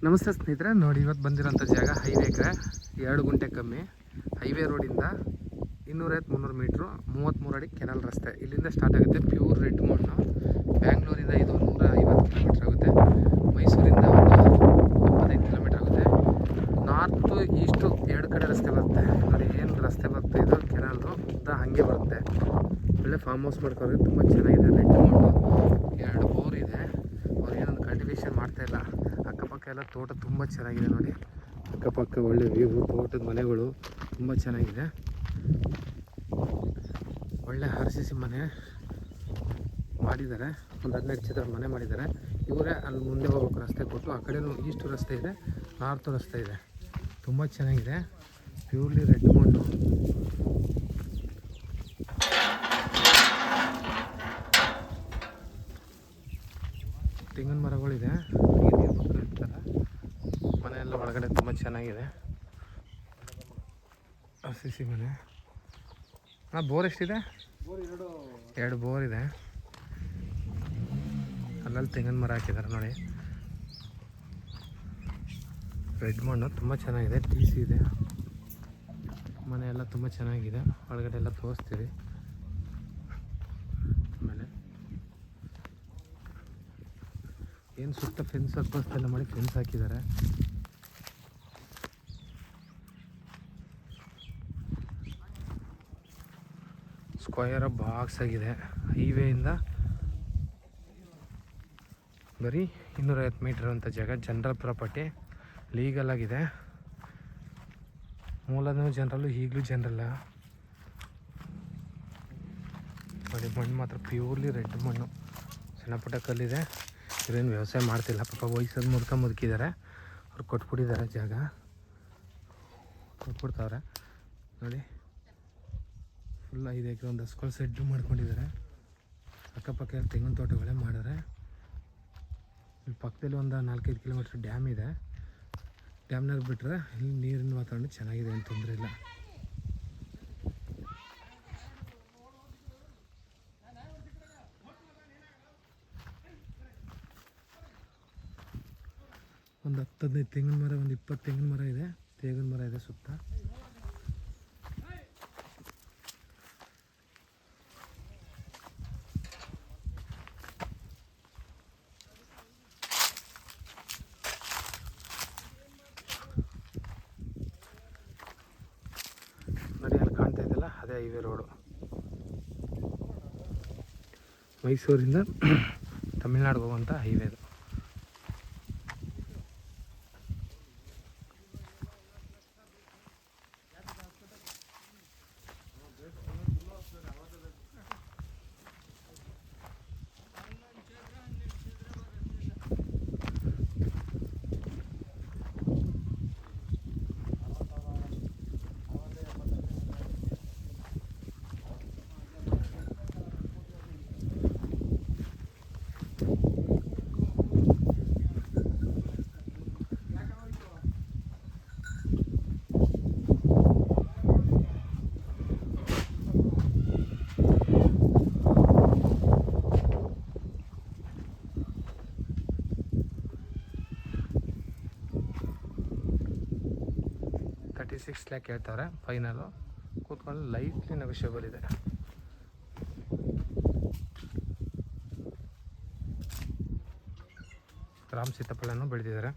ನಮಸ್ತೆ ಸ್ನೇಹಿತರೆ, ನೋಡಿ ಇವತ್ತು ಬಂದಿರೋಂಥ ಜಾಗ ಹೈವೇಗೆ 2 ಗುಂಟೆ ಕಮ್ಮಿ. ಹೈವೇ ರೋಡಿಂದ 250-300 ಮೀಟ್ರು 33 ಅಡಿ ಕೆನಲ್ ರಸ್ತೆ. ಇಲ್ಲಿಂದ ಸ್ಟಾರ್ಟ್ ಆಗುತ್ತೆ. ಪ್ಯೂರ್ ರೆಡ್ ಮಣ್ಣು. ಬ್ಯಾಂಗ್ಳೂರಿಂದ ಇದು 150 ಕಿಲೋಮೀಟ್ರ್ ಆಗುತ್ತೆ. ಮೈಸೂರಿಂದ ಒಂದು 25 ಕಿಲೋಮೀಟ್ರ್ ಆಗುತ್ತೆ. ನಾರ್ತು ಈಸ್ಟು 2 ಕಡೆ ರಸ್ತೆ ಬರುತ್ತೆ. ನೋಡಿ ಏನು ರಸ್ತೆ ಬರುತ್ತೆ, ಇದು ಕೆನಲ್ಲು ಉದ್ದ ಹಾಗೆ ಬರುತ್ತೆ. ಒಳ್ಳೆ ಫಾರ್ಮ್ ಹೌಸ್ ಮಾಡ್ಕೊಂಡ್ರೆ ತುಂಬ ಚೆನ್ನಾಗಿದೆ. ರೆಡ್ ಮಣ್ಣು, 2 ಬೋರ್ ಇದೆ. ಅವ್ರು ಏನೊಂದು ಕಲ್ಟಿವೇಷನ್ ಮಾಡ್ತಾಯಿಲ್ಲ. ಅಕ್ಕಪಕ್ಕ ಎಲ್ಲ ತೋಟ ತುಂಬ ಚೆನ್ನಾಗಿದೆ. ನೋಡಿ ಅಕ್ಕಪಕ್ಕ ಒಳ್ಳೆ ವ್ಯೂ, ತೋಟದ ಮನೆಗಳು ತುಂಬ ಚೆನ್ನಾಗಿದೆ. ಒಳ್ಳೆ RCC ಮನೆ ಮಾಡಿದ್ದಾರೆ. ಒಂದು 12 ಚಿತ್ರ ಮನೆ ಮಾಡಿದ್ದಾರೆ. ಇವರೇ ಅಲ್ಲಿ ಮುಂದೆ ಹೋಗ್ಬೇಕು ರಸ್ತೆ ಕೊಟ್ಟು. ಆ ಕಡೆನೂ ಈಸ್ಟ್ ರಸ್ತೆ ಇದೆ, ನಾರ್ತ್ ರಸ್ತೆ ಇದೆ. ತುಂಬ ಚೆನ್ನಾಗಿದೆ. ಪ್ಯೂರ್ಲಿ ರೆಡ್ ಮಣ್ಣು. ತೆಂಗಿನ ಮರಗಳಿದೆ. ನೀರು ಇರ್ತಾರೆ. ಮನೆಯೆಲ್ಲ ಒಳಗಡೆ ತುಂಬ ಚೆನ್ನಾಗಿದೆ. RCC ಮನೆ. ಬೋರ್ ಎಷ್ಟಿದೆ? 2 ಬೋರ್ ಇದೆ. ಅಲ್ಲಲ್ಲಿ ತೆಂಗಿನ ಮರ ಹಾಕಿದ್ದಾರೆ. ನೋಡಿ ರೆಡ್ ಮಣ್ಣು ತುಂಬ ಚೆನ್ನಾಗಿದೆ. TC ಇದೆ. ಮನೆಯೆಲ್ಲ ತುಂಬ ಚೆನ್ನಾಗಿದೆ. ಒಳಗಡೆ ಎಲ್ಲ ತೋರಿಸ್ತೀವಿ. ಆಮೇಲೆ ಏನು ಸುತ್ತ ಫೆನ್ಸ್ ಎಲ್ಲ ಮಾಡಿ ಫೆನ್ಸ್ ಹಾಕಿದ್ದಾರೆ. ಸ್ಕ್ವಯರ್ ಬಾಕ್ಸ್ ಆಗಿದೆ. ಹೈವೇಯಿಂದ ಬರೀ 250 ಮೀಟರ್ ಅಂತ ಜಾಗ. ಜನರಲ್ ಪ್ರಾಪರ್ಟಿ, ಲೀಗಲ್ ಆಗಿದೆ. ಮೂಲನೂ ಜನರಲ್ಲು, ಈಗಲೂ ಜನರಲ್ಲ. ನೋಡಿ ಮಣ್ಣು ಮಾತ್ರ ಪ್ಯೂರ್ಲಿ ರೆಡ್ ಮಣ್ಣು. ಸಣ್ಣ ಪುಟ್ಟ ಕಲ್ಲಿದೆ. ಇವ್ರೇನು ವ್ಯವಸಾಯ ಮಾಡ್ತಿಲ್ಲ. ಪಾಪ ವಯಸ್ಸಲ್ಲಿ ಮುದುಕಿದ್ದಾರೆ. ಅವ್ರು ಕೊಟ್ಬಿಟ್ಟಿದ್ದಾರೆ ಜಾಗ, ಕೊಟ್ಬಿಡ್ತಾವ್ರೆ. ನೋಡಿ ಫುಲ್ 5 ಎಕರೆ ಒಂದು ಹಸ್ಗಳು ಸೆಡ್ಡು ಮಾಡ್ಕೊಂಡಿದ್ದಾರೆ. ಅಕ್ಕಪಕ್ಕ ತೆಂಗಿನ ತೋಟಗಳೇ ಮಾಡಿದ್ರೆ. ಇಲ್ಲಿ ಪಕ್ಕದಲ್ಲಿ ಒಂದು 4-5 ಕಿಲೋಮೀಟ್ರ್ ಡ್ಯಾಮ್ ಇದೆ. ಡ್ಯಾಮ್ನಾಗ ಬಿಟ್ಟರೆ ಇಲ್ಲಿ ನೀರಿನ ವಾತಾವರಣ ಚೆನ್ನಾಗಿದೆ, ಏನು ತೊಂದರೆ ಇಲ್ಲ. ಒಂದು 10-15 ತೆಂಗಿನ ಮರ, ಒಂದು 20 ತೆಂಗಿನ ಮರ ಇದೆ. ತೇಗಿನ ಮರ ಇದೆ ಸುತ್ತ. ನೋಡಿ ಅಲ್ಲಿ ಕಾಣ್ತಾ ಇದೆಯಲ್ಲ, ಅದೇ ಹೈವೇ ರೋಡು. ಮೈಸೂರಿಂದ ತಮಿಳ್ನಾಡಿಗೆ ಹೋಗುವಂಥ ಹೈವೇದು. $36 lakh ಹೇಳ್ತಾರೆ ಫೈನಲು. ಕೂತ್ಕೊಂಡು ಲೈಟ್ಲಿ ನೆಗೋಷಿಯಬಲ್ ಇದೆ. ರಾಮ್ ಸೀತಾಫಲನೂ ಬೆಳೆದಿದ್ದಾರೆ.